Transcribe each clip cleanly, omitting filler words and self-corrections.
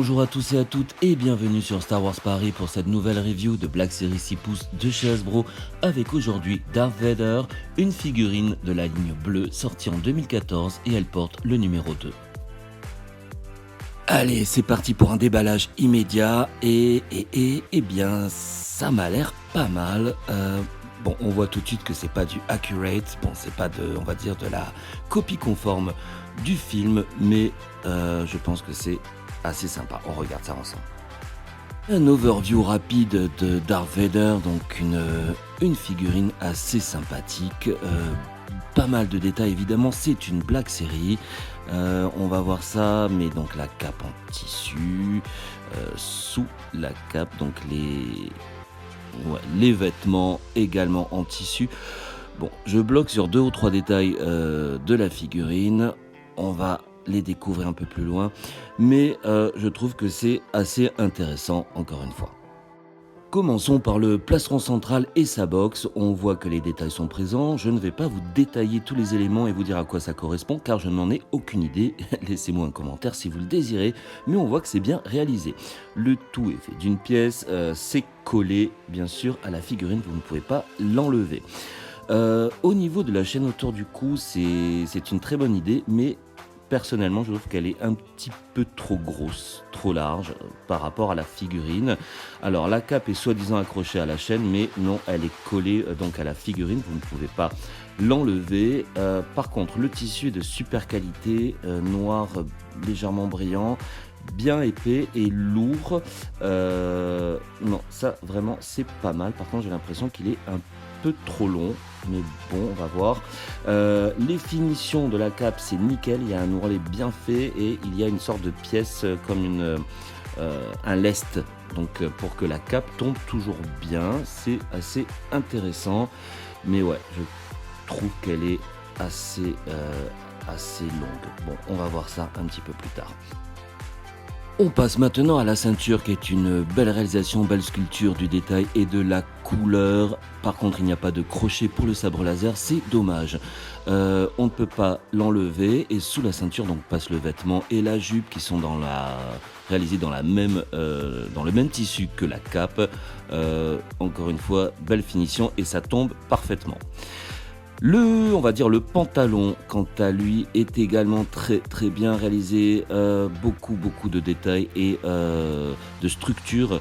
Bonjour à tous et à toutes et bienvenue sur Star Wars Paris pour cette nouvelle review de Black Series 6 pouces de chez Hasbro avec aujourd'hui Darth Vader, une figurine de la ligne bleue sortie en 2014 et elle porte le numéro 2. Allez, c'est parti pour un déballage immédiat et bien ça m'a l'air pas mal. Bon, on voit tout de suite que c'est pas du accurate, bon c'est pas on va dire de la copie conforme du film, mais je pense que c'est assez sympa. On regarde ça ensemble. Un overview rapide de Darth Vader, donc une figurine assez sympathique. Pas mal de détails évidemment, c'est une Black Series. On va voir ça, mais donc la cape en tissu, sous la cape, donc les vêtements également en tissu. Bon, je bloque sur 2 ou 3 détails de la figurine. On va les découvrir un peu plus loin, mais je trouve que c'est assez intéressant encore une fois. Commençons par le plastron central et sa box. On voit que les détails sont présents. Je ne vais pas vous détailler tous les éléments et vous dire à quoi ça correspond car je n'en ai aucune idée. Laissez-moi un commentaire si vous le désirez, mais on voit que c'est bien réalisé. Le tout est fait d'une pièce, c'est collé bien sûr à la figurine, vous ne pouvez pas l'enlever. Au niveau de la chaîne autour du cou, c'est une très bonne idée, mais personnellement, je trouve qu'elle est un petit peu trop grosse, trop large par rapport à la figurine. Alors, la cape est soi-disant accrochée à la chaîne, mais non, elle est collée donc à la figurine. Vous ne pouvez pas l'enlever. Par contre, le tissu est de super qualité, noir légèrement brillant, bien épais et lourd. Non, ça vraiment, c'est pas mal. Par contre, j'ai l'impression qu'il est un peu trop long, mais bon, on va voir. Les finitions de la cape, c'est nickel, il y a un ourlet bien fait et il y a une sorte de pièce comme un lest, donc pour que la cape tombe toujours bien. C'est assez intéressant, mais ouais, je trouve qu'elle est assez longue. Bon, on va voir ça un petit peu plus tard. On passe maintenant à la ceinture qui est une belle réalisation, belle sculpture du détail et de la couleur. Par contre, il n'y a pas de crochet pour le sabre laser, c'est dommage. On ne peut pas l'enlever et sous la ceinture donc passe le vêtement et la jupe qui sont réalisés dans le même tissu que la cape. Encore une fois, belle finition et ça tombe parfaitement. On va dire le pantalon, quant à lui, est également très très bien réalisé, beaucoup de détails et de structure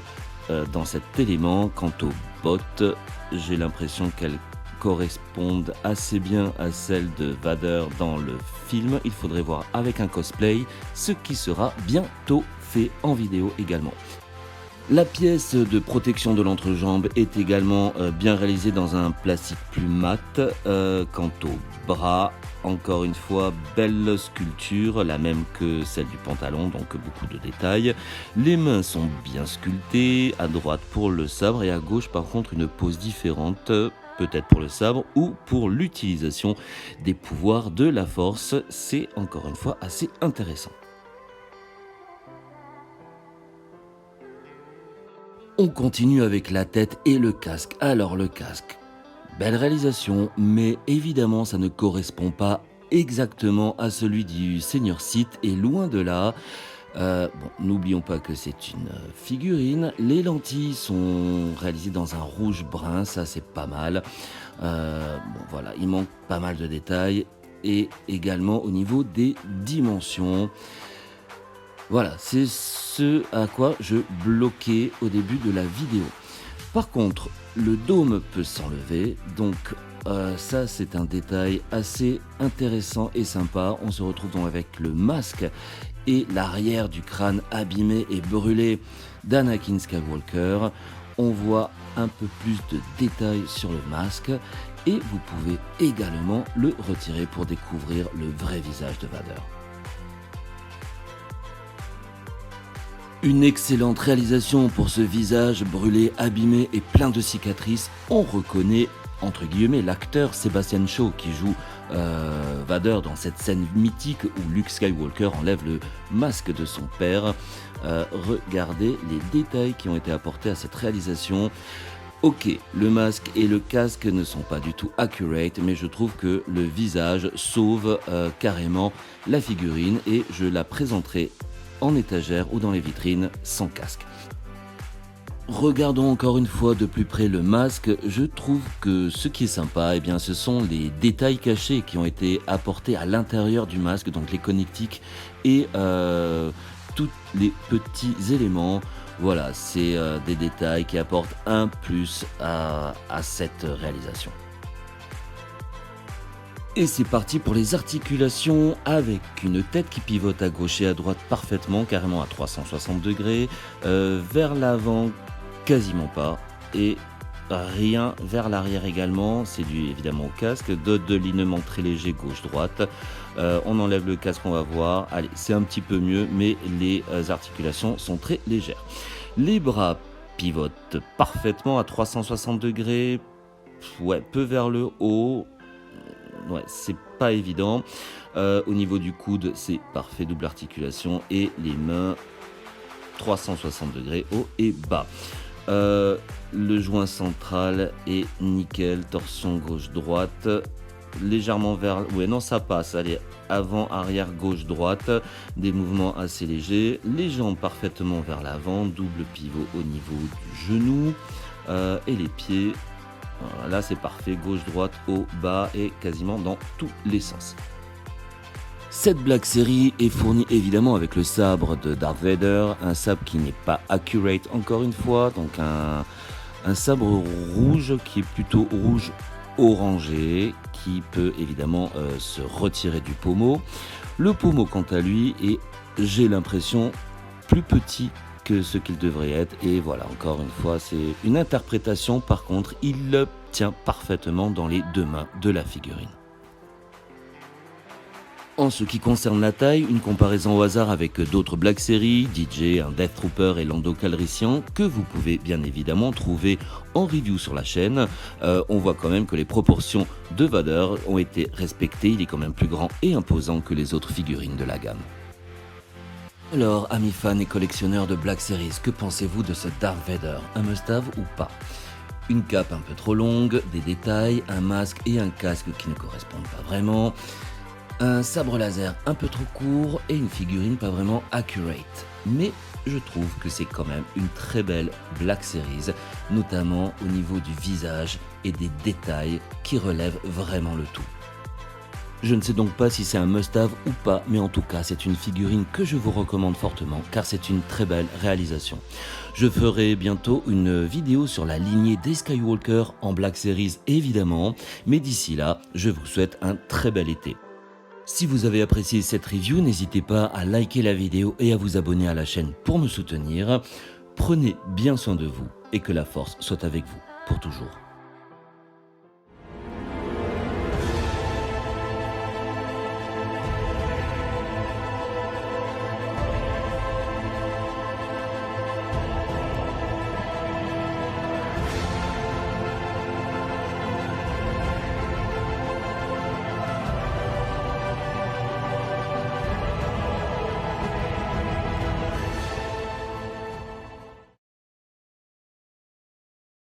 dans cet élément. Quant aux bottes, j'ai l'impression qu'elles correspondent assez bien à celles de Vader dans le film. Il faudrait voir avec un cosplay, ce qui sera bientôt fait en vidéo également. La pièce de protection de l'entrejambe est également bien réalisée dans un plastique plus mat. Quant au bras, encore une fois, belle sculpture, la même que celle du pantalon, donc beaucoup de détails. Les mains sont bien sculptées, à droite pour le sabre et à gauche par contre une pose différente, peut-être pour le sabre ou pour l'utilisation des pouvoirs de la force. C'est encore une fois assez intéressant. On continue avec la tête et le casque. Alors le casque, belle réalisation, mais évidemment ça ne correspond pas exactement à celui du Seigneur Sith et loin de là. N'oublions pas que c'est une figurine. Les lentilles sont réalisées dans un rouge brun, ça c'est pas mal. Voilà, il manque pas mal de détails et également au niveau des dimensions. Voilà, c'est ce à quoi je bloquais au début de la vidéo. Par contre, le dôme peut s'enlever, donc ça c'est un détail assez intéressant et sympa. On se retrouve donc avec le masque et l'arrière du crâne abîmé et brûlé d'Anakin Skywalker. On voit un peu plus de détails sur le masque et vous pouvez également le retirer pour découvrir le vrai visage de Vader. Une excellente réalisation pour ce visage brûlé, abîmé et plein de cicatrices. On reconnaît, entre guillemets, l'acteur Sebastian Shaw qui joue Vader dans cette scène mythique où Luke Skywalker enlève le masque de son père. Regardez les détails qui ont été apportés à cette réalisation. Ok, le masque et le casque ne sont pas du tout accurate, mais je trouve que le visage sauve carrément la figurine et je la présenterai en étagère ou dans les vitrines sans casque. Regardons encore une fois de plus près le masque. Je trouve que ce qui est sympa, eh bien, ce sont les détails cachés qui ont été apportés à l'intérieur du masque, donc les connectiques et tous les petits éléments. Voilà, c'est des détails qui apportent un plus à cette réalisation. Et c'est parti pour les articulations avec une tête qui pivote à gauche et à droite parfaitement, carrément à 360 degrés, vers l'avant quasiment pas, et rien vers l'arrière également, c'est dû évidemment au casque, de l'alignement très léger gauche-droite. On enlève le casque, on va voir, allez, c'est un petit peu mieux, mais les articulations sont très légères. Les bras pivotent parfaitement à 360 degrés, ouais, peu vers le haut. Ouais, c'est pas évident. Au niveau du coude, c'est parfait, double articulation. Et les mains, 360 degrés haut et bas. Le joint central est nickel, torsion gauche-droite. Légèrement vers... Ouais, non, ça passe. Allez, avant, arrière, gauche-droite. Des mouvements assez légers. Les jambes parfaitement vers l'avant. Double pivot au niveau du genou. Et les pieds... Voilà, là c'est parfait, gauche, droite, haut, bas et quasiment dans tous les sens. Cette Black Series est fournie évidemment avec le sabre de Darth Vader, un sabre qui n'est pas accurate encore une fois, donc un sabre rouge qui est plutôt rouge orangé, qui peut évidemment se retirer du pommeau. Le pommeau quant à lui est, j'ai l'impression, plus petit que ce qu'il devrait être, et voilà, encore une fois, c'est une interprétation. Par contre, il le tient parfaitement dans les deux mains de la figurine. En ce qui concerne la taille, une comparaison au hasard avec d'autres Black Series, DJ, un Death Trooper et Lando Calrissian, que vous pouvez bien évidemment trouver en review sur la chaîne. On voit quand même que les proportions de Vader ont été respectées, il est quand même plus grand et imposant que les autres figurines de la gamme. Alors, amis fans et collectionneurs de Black Series, que pensez-vous de ce Darth Vader? Un must-have ou pas? Une cape un peu trop longue, des détails, un masque et un casque qui ne correspondent pas vraiment, un sabre laser un peu trop court et une figurine pas vraiment accurate. Mais je trouve que c'est quand même une très belle Black Series, notamment au niveau du visage et des détails qui relèvent vraiment le tout. Je ne sais donc pas si c'est un must-have ou pas, mais en tout cas, c'est une figurine que je vous recommande fortement car c'est une très belle réalisation. Je ferai bientôt une vidéo sur la lignée des Skywalker en Black Series évidemment, mais d'ici là, je vous souhaite un très bel été. Si vous avez apprécié cette review, n'hésitez pas à liker la vidéo et à vous abonner à la chaîne pour me soutenir. Prenez bien soin de vous et que la force soit avec vous pour toujours.